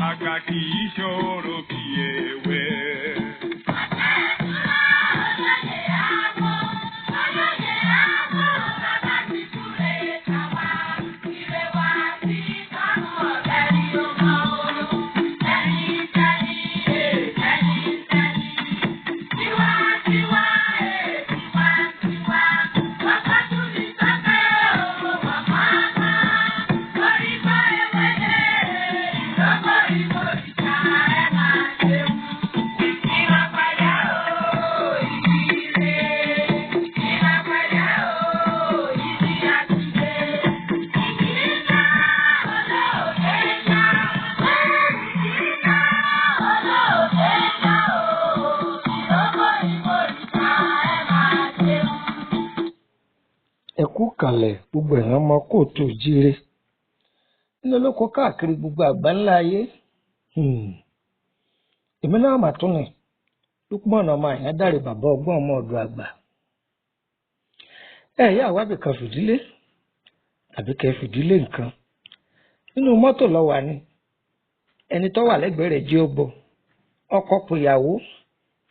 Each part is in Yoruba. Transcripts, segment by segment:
àgbà kì í ṣòro bí ewé. Ẹkú kalẹ̀ gbogbo èèyàn ọmọ kóòtù jíire nínú olóko káàkiri gbogbo àgbáńlá ayé. Èmi náà mà tún ní Lukman ọmọ Àyándárè bàbá ọgbọ́n ọmọ ọ̀dọ̀ àgbà. Ẹ̀yà àwábì kan fìdílé àbí kẹ́ fìdílé nǹkan nínú mọ́tò lọ wà ní ẹni tó wà lẹ́gbẹ̀ẹ́ rẹ̀ jí ó bọ̀ ọkọ pé ìyàwó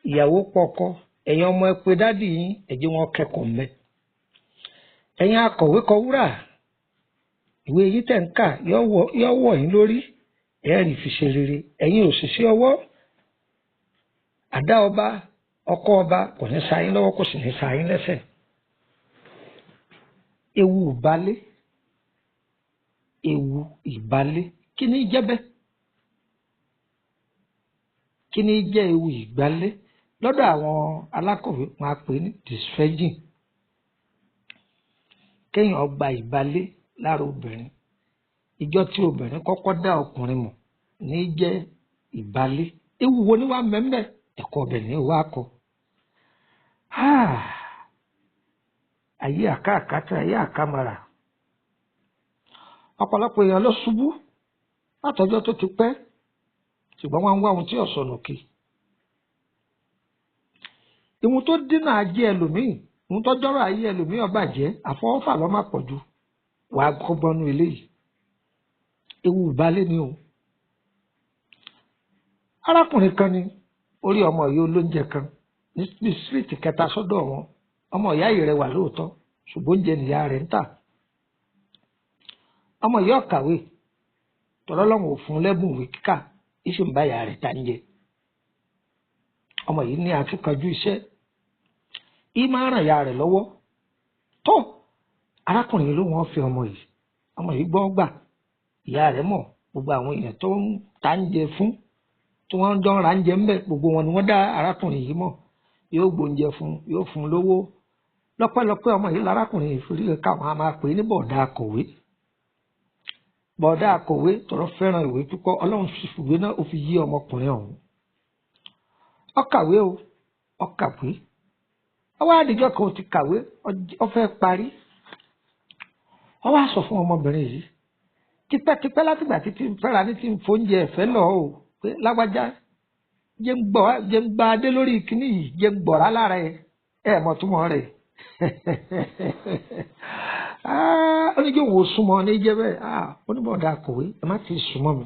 ìyàwó pọkọ ẹ̀yin ọmọ ẹ pé dádì yín ẹ jẹ́ wọn kẹ́kọ̀ọ́ mẹ́. Ẹ̀yin akọ̀wé kọ wúrà ìwé yìí tẹ̀ ń kà yọ wọ̀ yín lórí ẹ̀rí fi ṣe rere. Ẹ̀yin òṣìṣẹ́ ọwọ́ àdá ọba ọkọ ọba kò ní sa yín lọ́wọ́ kò sì ní sa yín lẹ́sẹ̀. Ewu ìbálé ewu ìbálé kí ni jẹ́ bẹ́ẹ̀? Kí ni jẹ́ ewu ìgbálé? Lọ́dọ̀ àwọn alákọ̀wé wọn á pè ní disfegin. Kéèyàn gba ìbálé lára obìnrin ìjọ tí obìnrin kọ́kọ́ dá ọkùnrin mọ̀ ní jẹ́ ìbálé. Ewu wo ni wàá mẹ́mẹ́ ẹ̀kọ́ ọbẹ̀ ní wàá kọ. Ayé àkàkàtà ayé àkàmàrà ọ̀pọ̀lọpọ̀ èèyàn ló ṣubú látọjọ́ tó ti pẹ́ ṣùgbọ́n wọ́n ń wá ohun tí ọ̀sọ̀nù kì. Ìhun tó dínà ajé ẹlòmíì ìhun tó jọ́rọ̀ ayé ẹlòmíì ó bàjẹ́ àfọwọ́fà ló má pọ̀jù wàá gbọ́nú eléyìí. Ewu ìbálé ni o. Arákùnrin kan ni orí ọmọ yìí olóúnjẹ kan ní síríìtì kẹta sọ́dọ̀ wọn. Ọmọ ìyá yìí rẹwà lóòótọ́ ṣùgbọ́n oúnjẹ nìyá rẹ̀ ń tà. Ọmọ yìí ọ̀kàwé tọ́lọ́lọ́wọ̀n ò fún lẹ́bùn ìwé kíkà ìṣe ń bá ìyá rẹ̀ ta ń jẹ. Ọmọ yìí ní akíkanjú iṣẹ́ ì máa ràn ìyá rẹ̀ lọ́wọ́ tó. Arákùnrin yìí ló wọ́n fi ọmọ yìí gbọ́ gbà. Ìyá rẹ̀ mọ̀ gbogbo àwọn èèyàn tó ń ta ń jẹ fún tí wọ́n ń dán ra ń jẹ ń bẹ̀ gbogbo wọn ni wọ́n dá arákùnrin yìí mọ̀. Yóò gbóúnjẹ fún yóò fún lówó. Lọ́pẹ́lọpẹ́ ọmọ yìí lárákùnrin yìí fi rí káwọn á máa pè é ní bọ̀dá akọ̀wé. Bọ̀dá akọ̀wé tọrọ fẹ́ràn ìwé púpọ̀ Ọlọ́run fìwé náà ó fi yí ọmọkùnrin ọ̀hún. Ọkàwé o ọkàwé ọwọ́ àdìjọ́ kan ó ti kàwé ó fẹ́ parí. Ó wá sọ fún ọmọbìnrin yìí tipẹ́tipẹ́ látìgbà títí fẹ́ra ní tí ń fóúnjẹ ẹ̀fẹ́ lọ o pé lágbájá jẹ́ ń gba adé lórí kíní yìí jẹ́ ń gbọ̀rá lára ẹ̀ mọ̀ túmọ̀ rẹ̀. Ó ní kí òun ò súnmọ́ ní jẹ́ bẹ́ẹ̀. Ó ní bọ̀dá akọ̀wé ẹ má ti súnmọ́ mi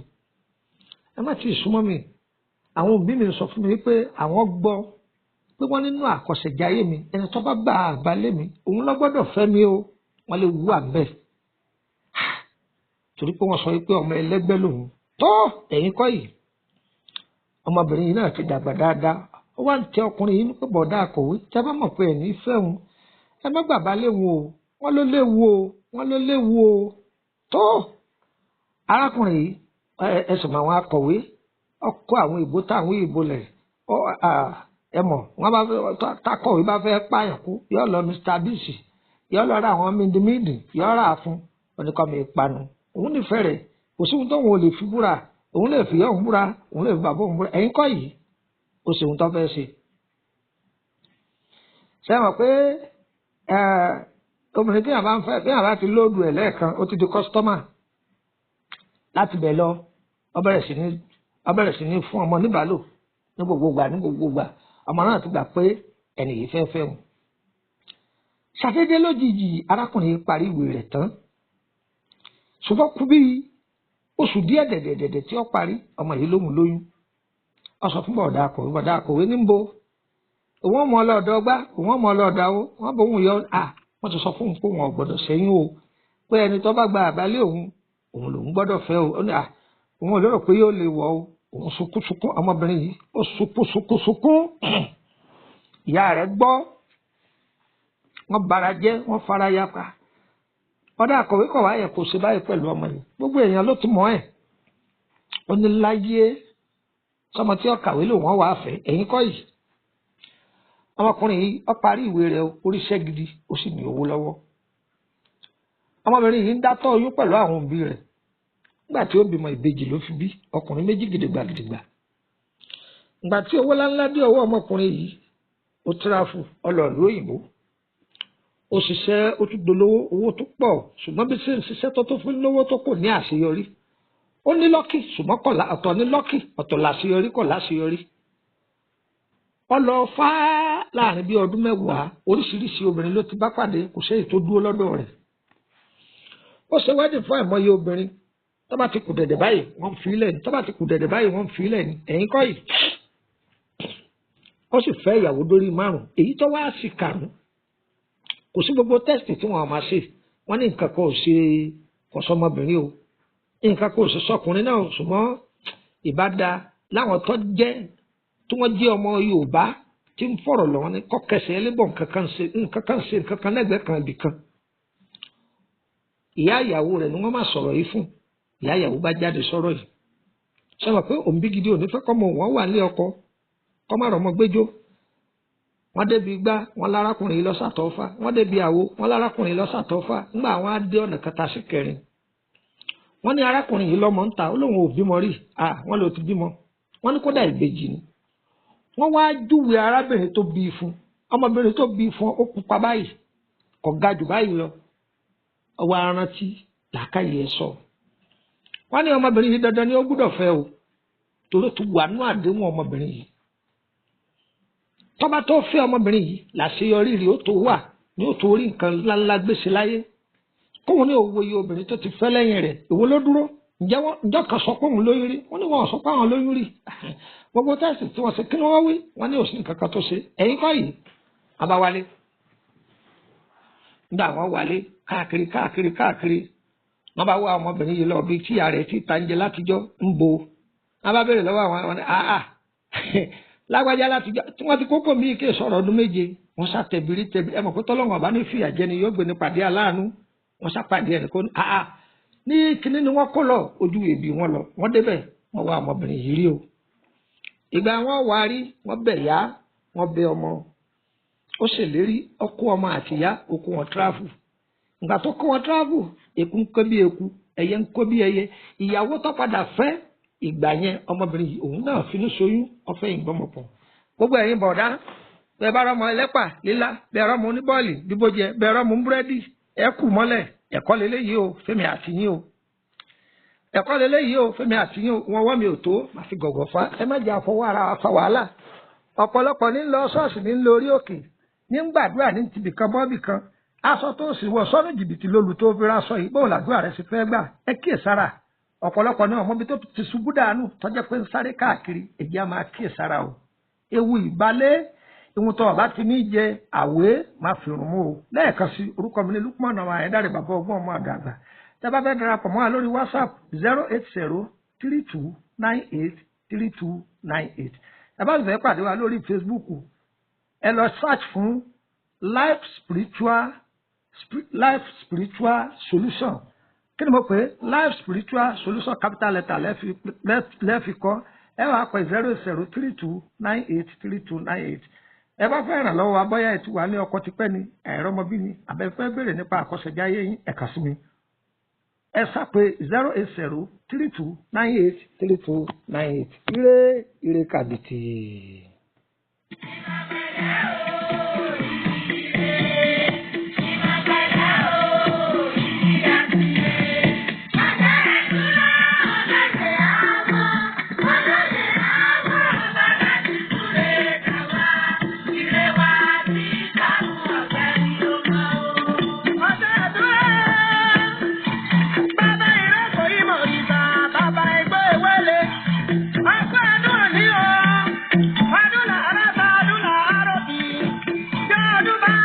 ẹ má ti súnmọ́ mi. Àwọn òbí mi sọ fún mi wípé àwọn gbọ́ pé wọ́n nínú àkọsẹ̀jáyé mi ẹni tó bá gba àbálé mi òun ló gbọ́dọ̀ fẹ́ mi o wọ́n lè wú àbẹ́ torí pé wọ́n sọ wípé ọmọ ẹlẹ́gbẹ́ lòun tó ẹ̀yìn kọ́ yìí. Ọmọbìnrin yìí náà ti dàgbà dáadáa ó wá ń tẹ ọkùnrin yìí pé bọ̀dá akọ̀wé tí a bá mọ̀ pé ẹ̀ní fẹ́ òun ẹ má gbàgbá léwu o wọ́n ló léwu o tó. Arákùnrin yìí ẹsùn mọ àwọn akọ̀wé ọkọ àwọn ìbò táwọn ìbò lẹ̀ ẹ mọ̀ wọ́n bá fẹ́ takọ̀wé bá fẹ́ pààyàn kú yọ lọ Mr. Bisi yọ lọ ra àwọn mídìmídì yọ rà fún oníkọ́mi ìpanu. Òun nífẹ̀ẹ́ rẹ̀ kò sí ohun tó wọn ò lè fi búra òun lè fi ọ̀hún búra òun lè fi bàbá òun búra ẹ̀yin kọ́ yìí ó ṣe ohun tó fẹ́ ṣe. Ṣé mọ̀ pé obìnrin tí yàrá ń fẹ́ bí yàrá ti lóòdù ẹ̀ lẹ́ẹ̀kan ó ti di kọ́sítọ́mà láti bẹ̀ lọ ó bẹ̀rẹ̀ sí ní fún ọmọ níbàálò ní gbogbo gbà ọmọ náà ti gbà pé ẹnì yìí fẹ́ wọn. Ṣàdédé lójijì arákùnrin parí ìwé rẹ̀ tán ṣùgbọ́n kú bí oṣù díẹ̀ dẹ̀dẹ̀dẹ̀dẹ̀ tí ó parí ọmọ yìí ló mú lóyún ó sọ fún bọ̀dá akọ̀wé níbo òun ọmọ ọlọ́ọ̀dọ́ gbá òun ọmọ ọlọ́ọ̀dọ́ àwọ wọn bọ òun yọ wọ́n ti sọ fún un pé wọn ò gbọ́dọ̀ ṣẹ́yún o pé ẹni tó bá gba àbálẹ̀ òun lòun gbọ́dọ̀ fẹ́ o ó ní òun ò lérò pé yóò lè wọ̀ o òun sunkún ọmọbìnrin yìí ó sunkún ìyá rẹ̀ gbọ́ wọ́n bara jẹ́ wọ́n fara ya pa ọ̀dà akọ̀wé kọ̀ wáyẹ̀ kò ṣe báyìí pẹ̀lú ọmọ yìí gbogbo èèyàn ló ti mọ̀ ẹ́ ó ní láyé sọmọ tí ó kàwé lò wọ́n wàá fẹ́ ẹ̀yìn kọ́ yìí ọmọkùnrin yìí ó parí ìwé rẹ̀ oríṣẹ́ gidi ó sì ní owó lọ́wọ́ ọmọbìnrin yìí ń dátọ́ oyún pẹ̀lú àwọn òbí rẹ̀ nígbà tí ó bímọ ìbejì ló fi bí ọkùnrin méjì gidigba ìgbà tí owó ńláńlá dé ọwọ́ ọmọkùnrin yìí ó tíráfù ọlọ́ọ̀lú òyìnbó ó ṣiṣẹ́ ó tún dolówó owó tó pọ̀ ṣùgbọ́n bí ṣe ń ṣiṣẹ́ tó fún lówó tó kò ní àṣeyọrí ó ní lọ́kì ṣùgbọ́n ọ̀tọ̀ ní lọ́kì ọ̀tọ̀ láṣeyọrí kò láṣeyọrí ó lọ fá láàrin bí ọdún mẹ́wàá oríṣiríṣi obìnrin ló ti bá pàdé kò séyìí tó dúró lọ́dọ̀ rẹ̀ ó ṣe wedding fún àìmọye obìnrin tó bá ti kù dẹ̀dẹ̀ báyìí wọ́n fi ilẹ̀ ní tó bá ti kù dẹ̀dẹ̀ báyìí wọ́n fi ilẹ̀ ní ẹ̀yìn kọ́ yìí ó sì fẹ́ ìyàwó dórí 5 èyí tó wá sí 5 kò sí gbogbo tẹ́sítì tí wọ́n máa ṣe wọ́n ní nǹkan kan ò ṣe kọ̀sọ́mọbìnrin o nǹkan kan ò ṣe sọkùnrin náà ṣùgbọ́n ìbáda láwọn tó jẹ́ tí wọ́n jẹ́ ọmọ Yorùbá tí ń fọ̀rọ̀ lọ́wọ́ ní kọ́kẹsẹ̀ ẹlẹ́bọ̀ nǹkan kan lẹ́gbẹ̀ẹ́ kan ibì kan ìyá ìyàwó rẹ̀ ni wọ́n máa sọ̀rọ̀ yìí fún ìyá ìyàwó bá jáde sọ̀rọ̀ yìí ṣe mọ̀ pé òǹbí gidi ò ní fẹ́ kọ́mọ wọn wà ní ọkọ kọ́mọ rọ̀ mọ́ gbẹ́jọ́ wọ́n débi gbá wọn lárákùnrin yìí lọ́sàtọ́fà wọ́n débi àwo wọn lárákùnrin yìí lọ́sàtọ́fà ńgbà àwọn á dé ọ̀nà kẹta sí kẹrin wọ́n ní arákùnrin yìí lọ́mọ ń ta ó lóun ò bímọ rí wọ́n lè ti bímọ wọ́n ní kódà ìbejì ni wọ́n wá júwe arábìnrin tó bí fún ọmọbìnrin tó bí fún ó pupa báyìí kò ga jù báyìí lọ ọwọ́ arántí làákàyè ẹ̀ sọ wọ́n ní ọmọbìnrin yìí dandan ni ó gbúdọ̀ fẹ́ o torí tó wà nú àdéhùn ọmọbìnrin yìí tọ́ba tó fẹ́ ọmọbìnrin yìí làṣeyọrí rí ó tó wà ní ó tó rí nǹkan ńláńlá gbèsè láyé kóun ní òwò iye obìnrin tó ti fẹ́ lẹ́yìn rẹ̀ èwo ló dúró ǹjọ́ kan sọ pé òun lóyún rí wọ́n ní wọn sọ pé àwọn lóyún rí gbogbo tẹ́sì tí wọ́n ṣe kí ni wọ́n wí wọ́n ní òsì nǹkan kan tó ṣe ẹ̀yìn kọ́ yìí abáwálé nígbà wọ́n wálé káàkiri wọ́n bá wá ọmọbìnrin yìí lọ bí tíyà rẹ̀ ti ta ń jẹ látijọ́ ń bo wọ́n bá béèrè lọ́wọ́ àwọn lágbájá látijọ́ tí wọ́n ti kókó míì kí sọ̀rọ̀ ọdún 7 wọ́n ṣàtẹ̀bìrì ẹ mọ̀ pé tọ́lọ́wọ́n ọba ní fìyà jẹni yóò gbé ní pàdé aláàánú wọ́n ṣàpàdé ẹ̀ kó ní kíní ni wọ́n kó lọ ojú èbì wọn lọ wọ́n débẹ̀ wọ́n wá ọmọbìnrin yìí rí o ìgbà wọn wá rí wọ́n bẹ̀ yá wọ́n bẹ̀ ọmọ ó ṣèlérí ọkọ ọmọ àtìyá òkú wọn tíráfù ìgbà tó kó wọn tíráfù èkú ń kó bí èkú ẹyẹ ń kó bí ẹyẹ ìyàwó tó padà fẹ́ ìgbà yẹn ọmọbìnrin yìí òun náà finú ṣoyún ọfẹ ìgbọmọpọ̀ gbogbo ẹ̀yin bọ̀dá bẹ́ẹ̀ bá rọmọ ẹlẹ́pà lílá bẹ́ẹ̀ rọmọ oníbọ́ọ̀lì bíbójẹ bẹ́ẹ̀ rọmọ búrẹ́dì ẹ kù mọ́lẹ̀ ẹ̀kọ́ lélẹ́yìí o fẹ́mi àtìyín o ẹ̀kọ́ lélẹ́yìí o fẹ́mi àtìyín o wọn wọ́n mi ò tó màá fi gọ̀gọ̀ fa ẹ má jẹ́ àfọwọ́ ara fa wàhálà ọ̀pọ̀lọpọ̀ ní lọ ṣọ́ọ̀ṣì ní lórí òkè ní gbàdúrà ní tìbìkan bọ́ọ̀bì kan aṣọ tó sì wọ sọ́nù jìbìtì lólu tó fi ráṣọ yìí bóun làdúrà rẹ̀ sì fẹ́ gbà ẹ kíyèsára ọ̀pọ̀lọpọ̀ ní ọmọbi tó ti ṣubú dànù tọ́jọ́ pé ń sáré káàkiri èyí á máa kíyèsára o ewu ìbálẹ̀ ìwọ̀n tó ọ̀bá ti ní jẹ àwé máa fi rùn mú o lẹ́ẹ̀kan sí orúkọ mi ní Lukman ọmọ Ayédáre bàbá ọgbọ́n ọmọ àgbààgbà tẹ́ bá fẹ́ darapọ̀ mọ́ wa lórí WhatsApp 08032983298 ẹ bá fẹ́ pàdé wa lórí Facebook ẹ lọ search fún life spiritual solution kí ni mo pè life spiritual solution capital letter lẹ́ẹ̀fi kọ́ ẹ wàá pè 08032983298 ẹ bá fẹ́ ràn lọ́wọ́ abọ́yá ẹ̀ tí wà ní ọkọ̀ tipẹ́ ni ẹ̀rọ ọmọbí ni àbẹ̀fẹ́ béèrè nípa àkọsẹ̀jáyé yín ẹ̀ka sí mi ẹ sápè 08032983298 ire kàbìtì. bá